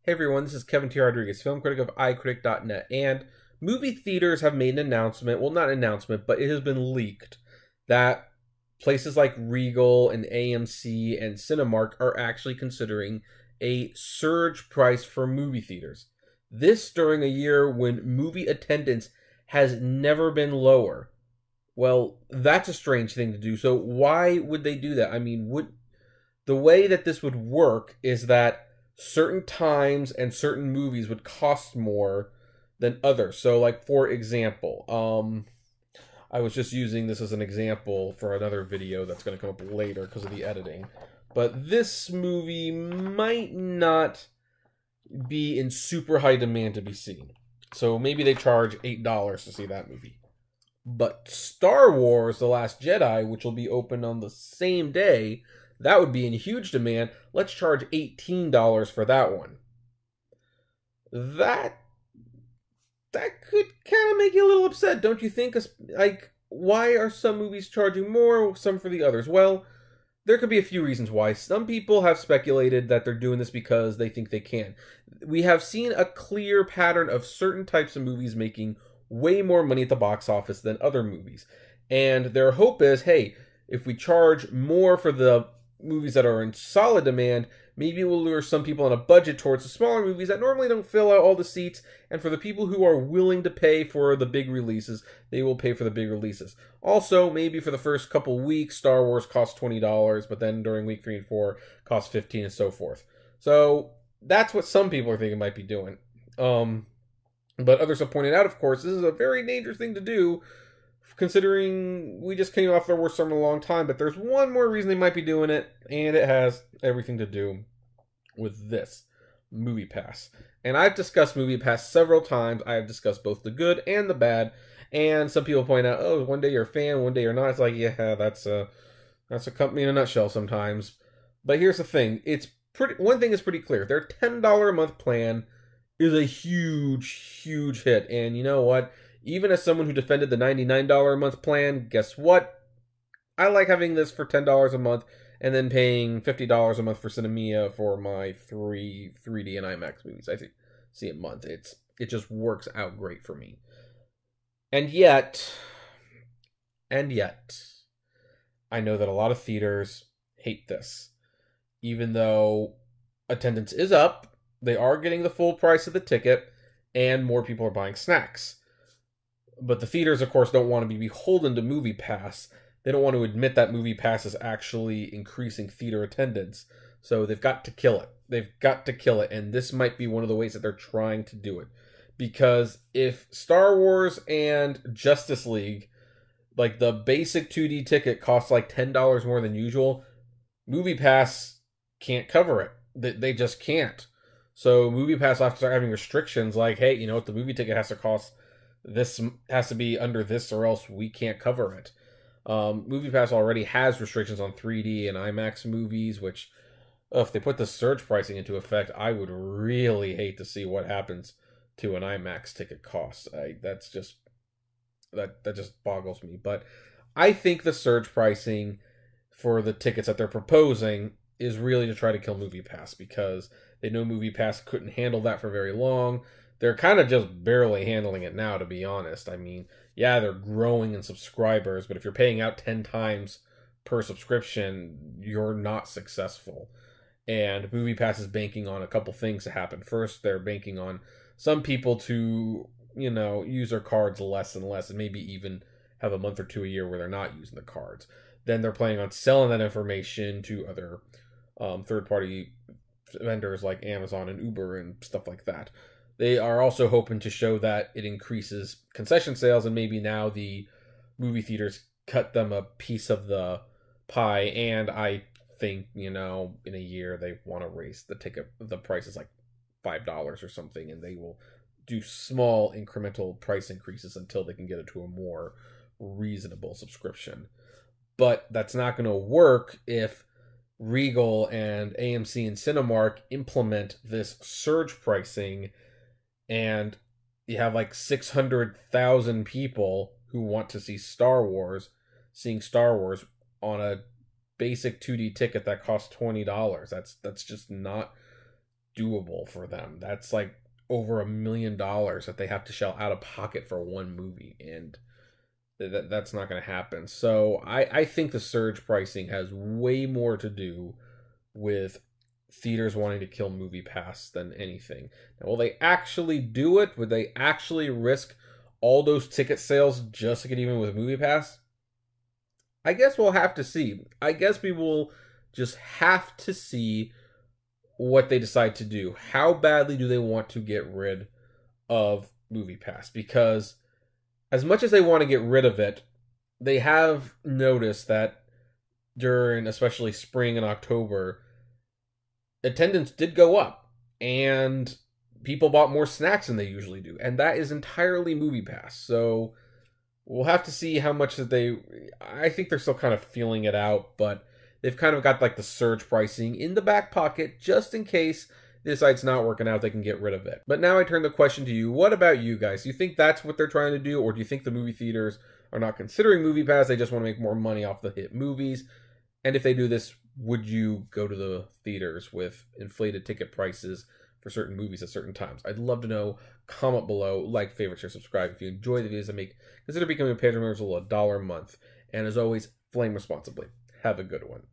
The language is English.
Hey everyone, this is Kevin T. Rodriguez, film critic of iCritic.net, and movie theaters have made an announcement, well not an announcement, but it has been leaked, that places like Regal and AMC and Cinemark are actually considering a surge price for movie theaters. This during a year when movie attendance has never been lower. Well, that's a strange thing to do, so why would they do that? I mean, the way that this would work is that certain times and certain movies would cost more than others. So, like, for example, I was just using this as an example for another video that's going to come up later because of the editing. But this movie might not be in super high demand to be seen. So maybe they charge $8 to see that movie. But Star Wars: The Last Jedi, which will be open on the same day, that would be in huge demand. Let's charge $18 for that one. That could kind of make you a little upset, don't you think? Like, why are some movies charging more, some for the others? Well, there could be a few reasons why. Some people have speculated that they're doing this because they think they can. We have seen a clear pattern of certain types of movies making way more money at the box office than other movies. And their hope is, hey, if we charge more for the movies that are in solid demand, maybe we'll lure some people on a budget towards the smaller movies that normally don't fill out all the seats, and for the people who are willing to pay for the big releases, they will pay for the big releases. Also, maybe for the first couple weeks, Star Wars costs $20, but then during week 3 and 4, costs $15 and so forth. So that's what some people are thinking might be doing. But others have pointed out, of course, this is a very dangerous thing to do, considering we just came off the worst summer in a long time. But there's one more reason they might be doing it, and it has everything to do with this: MoviePass. And I've discussed MoviePass several times. I have discussed both the good and the bad. And some people point out, oh, one day you're a fan, one day you're not. It's like, yeah, that's a company in a nutshell sometimes. But here's the thing: one thing is pretty clear. Their $10 a month plan is a huge hit. And you know what? Even as someone who defended the $99 a month plan, guess what? I like having this for $10 a month and then paying $50 a month for Cinemia for my 3D and IMAX movies I see a month. It just works out great for me. And yet, I know that a lot of theaters hate this. Even though attendance is up, they are getting the full price of the ticket, and more people are buying snacks. But the theaters, of course, don't want to be beholden to MoviePass. They don't want to admit that MoviePass is actually increasing theater attendance. So they've got to kill it. They've got to kill it, and this might be one of the ways that they're trying to do it. Because if Star Wars and Justice League, like the basic 2D ticket, costs like $10 more than usual, MoviePass can't cover it. They just can't. So MoviePass will have to start having restrictions like, hey, you know what, the movie ticket has to cost this, has to be under this, or else we can't cover it. MoviePass already has restrictions on 3D and IMAX movies, which, if they put the surge pricing into effect, I would really hate to see what happens to an IMAX ticket cost. That just boggles me. But I think the surge pricing for the tickets that they're proposing is really to try to kill MoviePass, because they know MoviePass couldn't handle that for very long. They're kind of just barely handling it now, to be honest. I mean, yeah, they're growing in subscribers, but if you're paying out 10 times per subscription, you're not successful. And MoviePass is banking on a couple things to happen. First, they're banking on some people to, use their cards less and less, and maybe even have a month or two a year where they're not using the cards. Then they're planning on selling that information to other third-party vendors like Amazon and Uber and stuff like that. They are also hoping to show that it increases concession sales, and maybe now the movie theaters cut them a piece of the pie. And I think, in a year they want to raise the prices like $5 or something, and they will do small incremental price increases until they can get it to a more reasonable subscription. But that's not going to work if Regal and AMC and Cinemark implement this surge pricing, and you have like 600,000 people who want to see Star Wars, seeing Star Wars on a basic 2D ticket that costs $20. That's just not doable for them. That's like over $1 million that they have to shell out of pocket for one movie, and that's not going to happen. So I think the surge pricing has way more to do with theaters wanting to kill MoviePass than anything. Now, will they actually do it? Would they actually risk all those ticket sales just to get even with MoviePass? I guess we'll have to see. I guess we will just have to see what they decide to do. How badly do they want to get rid of MoviePass? Because as much as they want to get rid of it, they have noticed that during especially spring and October, attendance did go up and people bought more snacks than they usually do. And that is entirely MoviePass. So we'll have to see how much that I think they're still kind of feeling it out, but they've kind of got like the surge pricing in the back pocket just in case they decide it's not working out, they can get rid of it. But now I turn the question to you. What about you guys? Do you think that's what they're trying to do? Or do you think the movie theaters are not considering MoviePass? They just want to make more money off the hit movies. And if they do this, would you go to the theaters with inflated ticket prices for certain movies at certain times? I'd love to know. Comment below, like, favorite, share, subscribe. If you enjoy the videos I make, consider becoming a Patreon member. It's $1 a month. And as always, flame responsibly. Have a good one.